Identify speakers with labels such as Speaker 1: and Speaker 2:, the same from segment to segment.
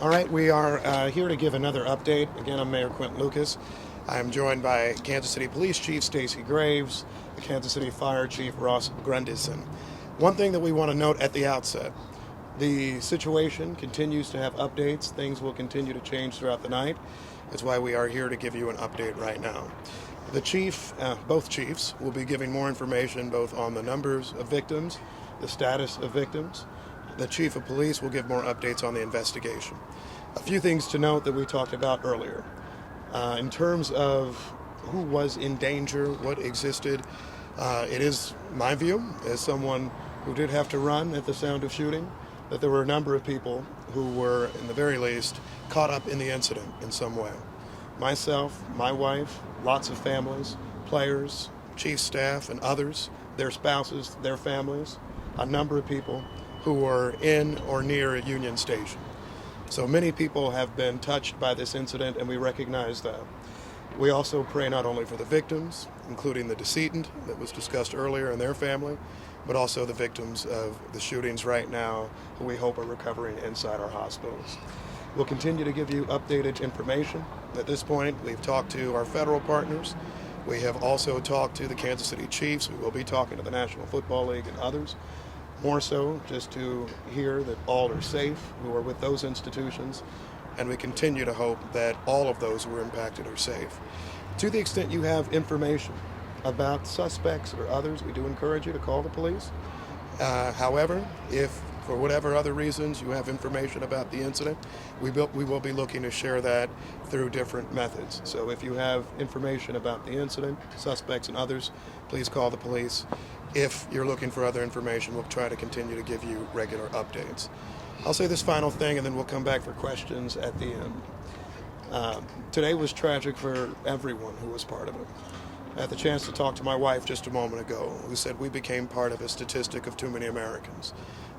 Speaker 1: All right, we are here to give another update. Again, I'm Mayor Quentin Lucas. I am joined by Kansas City Police Chief Stacy Graves, the Kansas City Fire Chief Ross Grundyson. One thing that we want to note at the outset, the situation continues to have updates. Things will continue to change throughout the night. That's why we are here to give you an update right now. The chief, both chiefs, will be giving more information both on the numbers of victims, the status of victims. The chief of police will give more updates on the investigation. A few things to note that we talked about earlier. In terms of who was in danger, what existed, it is my view, as someone who did have to run at the sound of shooting, that there were a number of people who were, in the very least, caught up in the incident in some way. Myself, my wife, lots of families, players, chief staff, and others, their spouses, their families, a number of people who were in or near a Union Station. So many people have been touched by this incident, and we recognize that. We also pray not only for the victims, including the decedent that was discussed earlier and their family, but also the victims of the shootings right now, who we hope are recovering inside our hospitals. We'll continue to give you updated information. At this point, we've talked to our federal partners. We have also talked to the Kansas City Chiefs. We will be talking to the National Football League and others. More so just to hear that all are safe who are with those institutions, and we continue to hope that all of those who are impacted are safe. To the extent you have information about suspects or others, we do encourage you to call the police. However, if for whatever other reasons you have information about the incident, we will be looking to share that through different methods. So if you have information about the incident, suspects and others, please call the police. If you're looking for other information, we'll try to continue to give you regular updates. I'll say this final thing, and then we'll come back for questions at the end. Today was tragic for everyone who was part of it. I had the chance to talk to my wife just a moment ago, who said we became part of a statistic of too many Americans,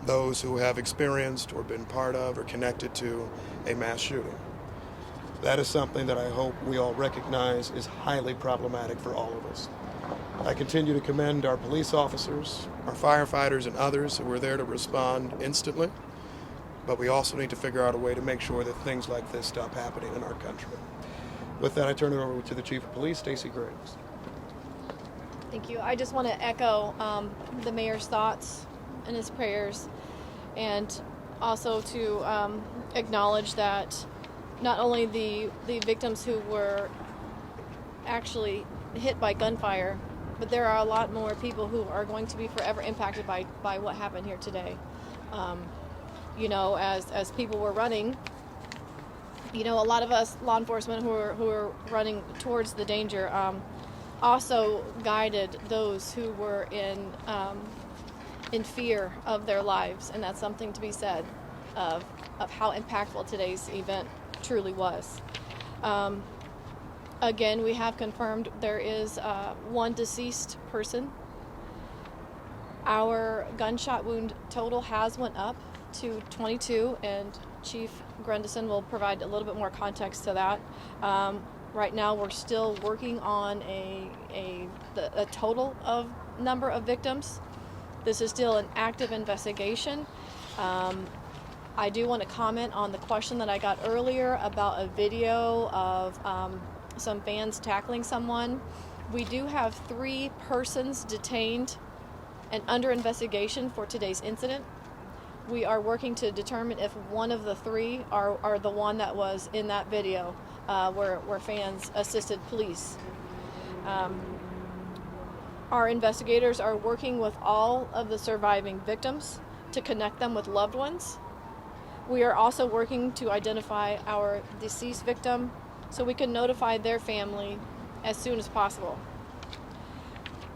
Speaker 1: those who have experienced or been part of or connected to a mass shooting. That is something that I hope we all recognize is highly problematic for all of us. I continue to commend our police officers, our firefighters, and others who were there to respond instantly, but we also need to figure out a way to make sure that things like this stop happening in our country. With that, I turn it over to the Chief of Police, Stacy Graves.
Speaker 2: Thank you. I just want to echo the mayor's thoughts and his prayers, and also to acknowledge that not only the victims who were actually hit by gunfire, but there are a lot more people who are going to be forever impacted by what happened here today. As people were running, a lot of us law enforcement who are running towards the danger also guided those who were in fear of their lives, and that's something to be said of how impactful today's event truly was. Again, we have confirmed there is one deceased person. Our gunshot wound total has went up to 22, and Chief Grundyson will provide a little bit more context to that. Right now, we're still working on a total of number of victims. This is still an active investigation. I do want to comment on the question that I got earlier about a video of some fans tackling someone. We do have 3 persons detained and under investigation for today's incident. We are working to determine if one of the 3 are the one that was in that video where fans assisted police. Our investigators are working with all of the surviving victims to connect them with loved ones. We are also working to identify our deceased victim so we can notify their family as soon as possible.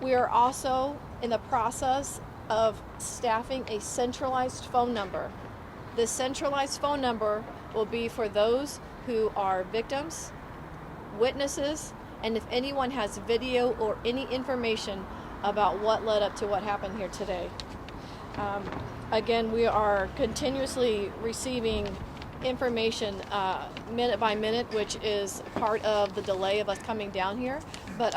Speaker 2: We are also in the process of staffing a centralized phone number. This centralized phone number will be for those who are victims, witnesses, and if anyone has video or any information about what led up to what happened here today. Again, we are continuously receiving information minute by minute, which is part of the delay of us coming down here. But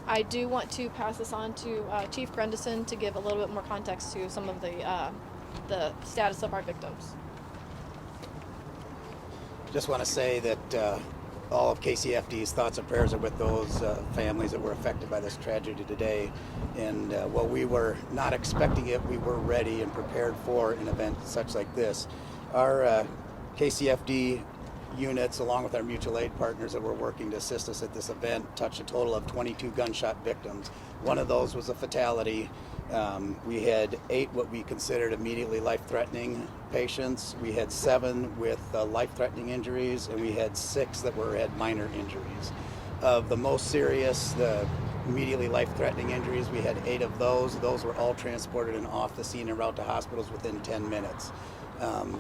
Speaker 2: I do want to pass this on to Chief Grundyson to give a little bit more context to some of the status of our victims.
Speaker 3: Just want to say that all of KCFD's thoughts and prayers are with those families that were affected by this tragedy today. And while we were not expecting it, we were ready and prepared for an event such like this. Our KCFD units, along with our mutual aid partners that were working to assist us at this event, touched a total of 22 gunshot victims. One of those was a fatality. We had 8 what we considered immediately life-threatening patients. We had 7 with life-threatening injuries, and we had 6 that had minor injuries. Of the most serious, the immediately life-threatening injuries, we had 8 of those. Those were all transported and off the scene en route to hospitals within 10 minutes.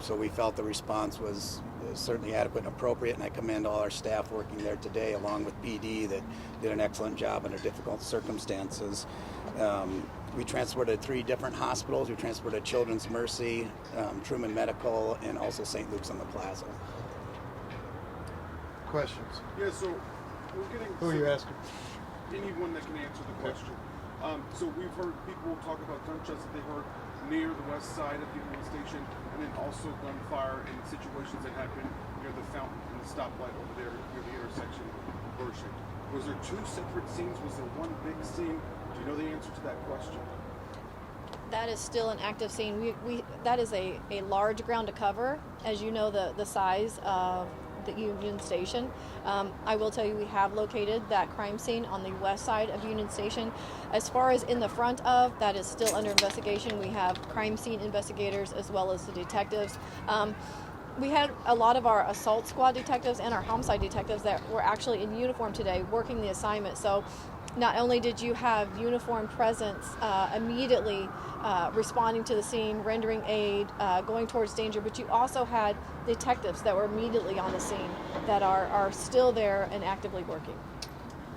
Speaker 3: So we felt the response was certainly adequate and appropriate, and I commend all our staff working there today, along with PD, that did an excellent job under difficult circumstances. We transported 3 different hospitals. We transported Children's Mercy, Truman Medical, and also St. Luke's on the Plaza.
Speaker 1: Questions?
Speaker 4: Yeah, so we're getting...
Speaker 1: Who are you asking?
Speaker 4: Anyone that can answer the question. So we've heard people talk about gunshots that they heard near the west side of the Union Station, and then also gunfire in situations that happened near the fountain and the stoplight over there near the intersection of Bershing. Was there 2 separate scenes? Was there one big scene? Do you know the answer to that question?
Speaker 2: That is still an active scene. That is a large ground to cover, as you know, the size of the Union Station. I will tell you, we have located that crime scene on the west side of Union Station. As far as in the front of, that is still under investigation. We have crime scene investigators as well as the detectives. We had a lot of our assault squad detectives and our homicide detectives that were actually in uniform today working the assignment. So not only did you have uniformed presence immediately responding to the scene, rendering aid, going towards danger, but you also had detectives that were immediately on the scene that are still there and actively working.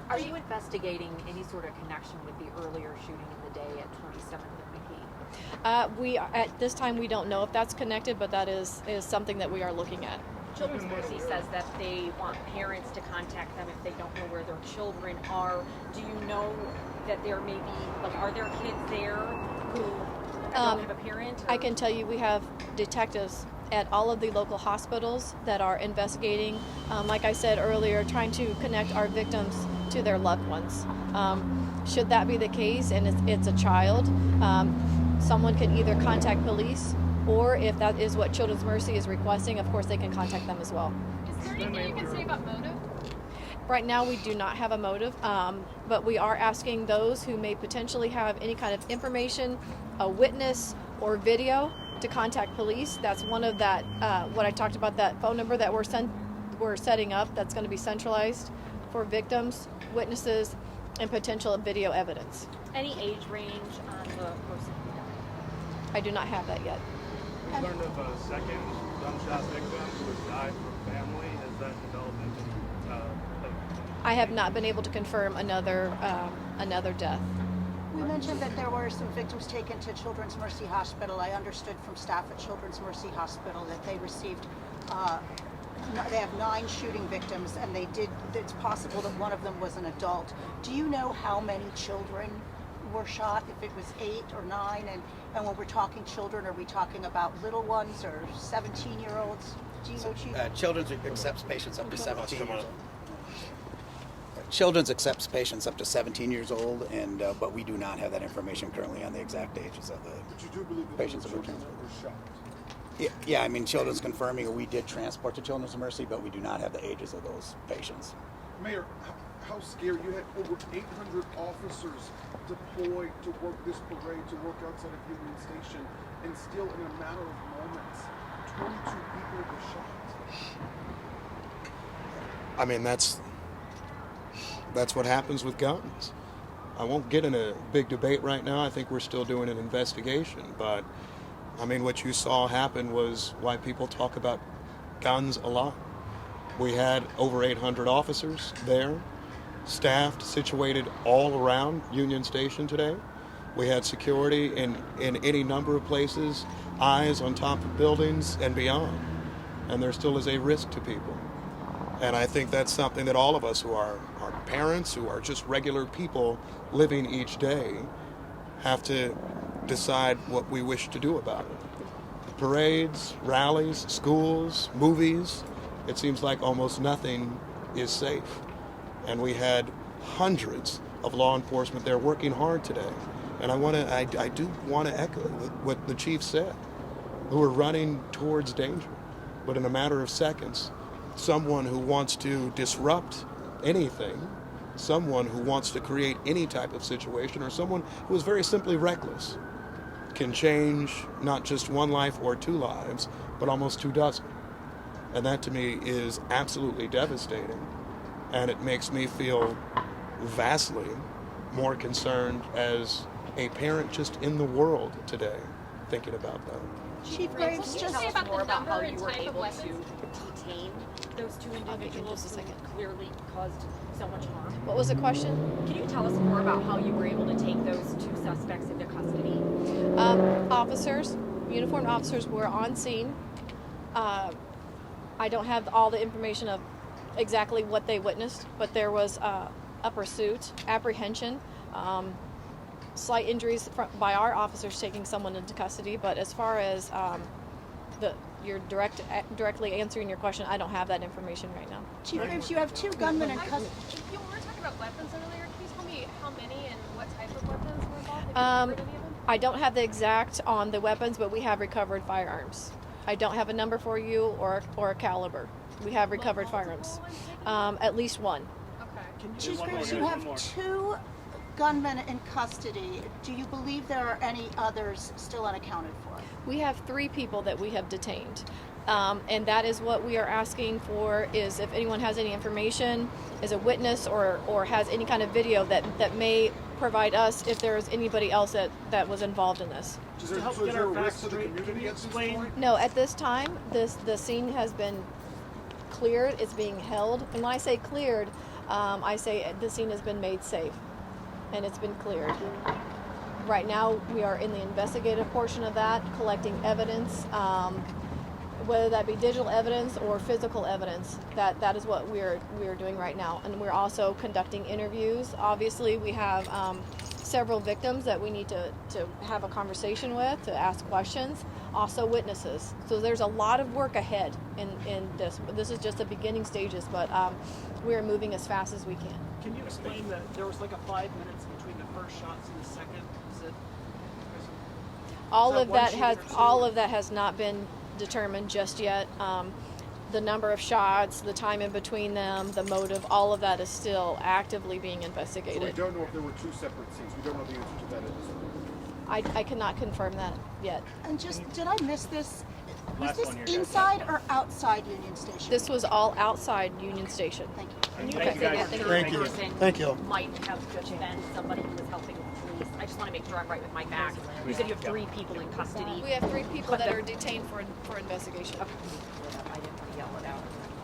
Speaker 5: Are you investigating any sort of connection with the earlier shooting in the day at 27th and McKee?
Speaker 2: At this time, we don't know if that's connected, but that is something that we are looking at.
Speaker 5: Children's Mercy says that they want parents to contact them if they don't know where their children are. Do you know that there may be, are there kids there who don't have a parent?
Speaker 2: I can tell you we have detectives at all of the local hospitals that are investigating, like I said earlier, trying to connect our victims to their loved ones. Should that be the case and it's a child, someone can either contact police, or if that is what Children's Mercy is requesting, of course they can contact them as well.
Speaker 6: Is there anything you can say about motive?
Speaker 2: Right now we do not have a motive, but we are asking those who may potentially have any kind of information, a witness or video, to contact police. That's one of that, what I talked about, that phone number that we're setting up that's going to be centralized for victims, witnesses, and potential video evidence.
Speaker 5: Any age range on the person?
Speaker 2: I do not have that yet.
Speaker 7: We learned of a second gunshot victim who has died from family. Has that developed into
Speaker 2: I have not been able to confirm another death.
Speaker 8: We mentioned that there were some victims taken to Children's Mercy Hospital. I understood from staff at Children's Mercy Hospital that they received, they have 9 shooting victims, and it's possible that one of them was an adult. Do you know how many children were shot, if it was 8 or 9? And when we're talking children, are we talking about little ones or 17-year-olds? Do you know, Chief?
Speaker 3: Children's accepts patients up to 17 years old. Children's accepts patients up to 17 years old, and but we do not have that information currently on the exact ages of the
Speaker 4: But you do believe that
Speaker 3: patients
Speaker 4: those
Speaker 3: that were
Speaker 4: children
Speaker 3: transported.
Speaker 4: were shot?
Speaker 3: Yeah, I mean, Children's confirming we did transport to Children's Mercy, but we do not have the ages of those patients.
Speaker 4: Mayor, how scary. You had over 800 officers deployed to work this parade, to work outside of Union Station, and still in a matter of moments, 22 people were shot.
Speaker 1: I mean, that's what happens with guns. I won't get in a big debate right now. I think we're still doing an investigation, but I mean, what you saw happen was why people talk about guns a lot. We had over 800 officers there, staffed, situated all around Union Station today. We had security in any number of places, eyes on top of buildings and beyond. And there still is a risk to people. And I think that's something that all of us who are parents, who are just regular people living each day, have to decide what we wish to do about it. Parades, rallies, schools, movies, it seems like almost nothing is safe. And we had hundreds of law enforcement there working hard today. And I do want to echo what the chief said, who are running towards danger. But in a matter of seconds, someone who wants to disrupt anything, someone who wants to create any type of situation, or someone who is very simply reckless, can change not just one life or two lives, but almost 24. And that to me is absolutely devastating. And it makes me feel vastly more concerned as a parent just in the world today thinking about that.
Speaker 8: Chief Graves,
Speaker 5: Can you
Speaker 8: just
Speaker 5: tell us more about how you were
Speaker 6: type of
Speaker 5: able
Speaker 6: weapons?
Speaker 5: to detain those two individuals
Speaker 2: just a second.
Speaker 5: who clearly caused so much harm?
Speaker 2: What was the question?
Speaker 5: Can you tell us more about how you were able to take those two suspects into custody?
Speaker 2: Officers, uniformed officers were on scene. I don't have all the information of exactly what they witnessed, but there was a pursuit, apprehension, slight injuries by our officers taking someone into custody. But as far as you're directly answering your question, I don't have that information right now.
Speaker 8: Chief Graves, you have two gunmen in custody.
Speaker 6: If you were talking about weapons earlier, can you tell me how many and what type of weapons were involved? Have you recovered any of them?
Speaker 2: I don't have the exact on the weapons, but we have recovered firearms. I don't have a number for you or a caliber. We have recovered firearms. At least one.
Speaker 6: Okay.
Speaker 8: Chief
Speaker 7: One more,
Speaker 8: Graves,
Speaker 7: yeah,
Speaker 8: you
Speaker 7: one
Speaker 8: have
Speaker 7: more.
Speaker 8: two gunmen in custody. Do you believe there are any others still unaccounted for?
Speaker 2: We have 3 people that we have detained. And that is what we are asking for, is if anyone has any information, is a witness or has any kind of video that may provide us if there is anybody else that was involved in this.
Speaker 4: Is
Speaker 7: To
Speaker 4: there,
Speaker 7: help
Speaker 4: so is
Speaker 7: get
Speaker 4: there a
Speaker 7: our
Speaker 4: risk
Speaker 7: facts
Speaker 4: to the
Speaker 7: straight, can
Speaker 4: community
Speaker 7: you
Speaker 4: at this
Speaker 7: explain?
Speaker 4: point?
Speaker 2: No, at this time, the scene has been cleared. It's being held. And when I say cleared, I say the scene has been made safe. And it's been cleared. Right now, we are in the investigative portion of that, collecting evidence, whether that be digital evidence or physical evidence. That is what we are doing right now. And we're also conducting interviews. Obviously, we have several victims that we need to have a conversation with, to ask questions, also witnesses. So there's a lot of work ahead in this. This is just the beginning stages, but we are moving as fast as we can.
Speaker 9: Can you explain that there was like a 5 minutes between the first shots and the second? Is it?
Speaker 2: All
Speaker 9: Is
Speaker 2: of
Speaker 9: that one
Speaker 2: that
Speaker 9: shooting
Speaker 2: has
Speaker 9: or two?
Speaker 2: all of that has not been determined just yet. The number of shots, the time in between them, the motive, all of that is still actively being
Speaker 4: So we
Speaker 2: investigated.
Speaker 4: don't know if there were 2 separate scenes. We don't know the answer to that at this point.
Speaker 2: I cannot confirm that yet.
Speaker 8: And just, did I miss this? Was
Speaker 7: Last
Speaker 8: this
Speaker 7: one here, guys.
Speaker 8: inside or outside Union Station?
Speaker 2: This was all outside Union Station.
Speaker 8: Thank you.
Speaker 5: And you
Speaker 7: Thank
Speaker 5: said
Speaker 7: you,
Speaker 5: that
Speaker 7: guys.
Speaker 5: the
Speaker 1: Thank
Speaker 5: third
Speaker 1: you.
Speaker 5: person
Speaker 1: Thank you.
Speaker 5: might have just been somebody who was helping with police. I just want to make sure I'm right with my facts. You said you have 3 people in custody.
Speaker 2: We have 3 people
Speaker 5: But
Speaker 2: that
Speaker 5: the-
Speaker 2: are detained for investigation.
Speaker 5: Okay. I didn't want to yell it out.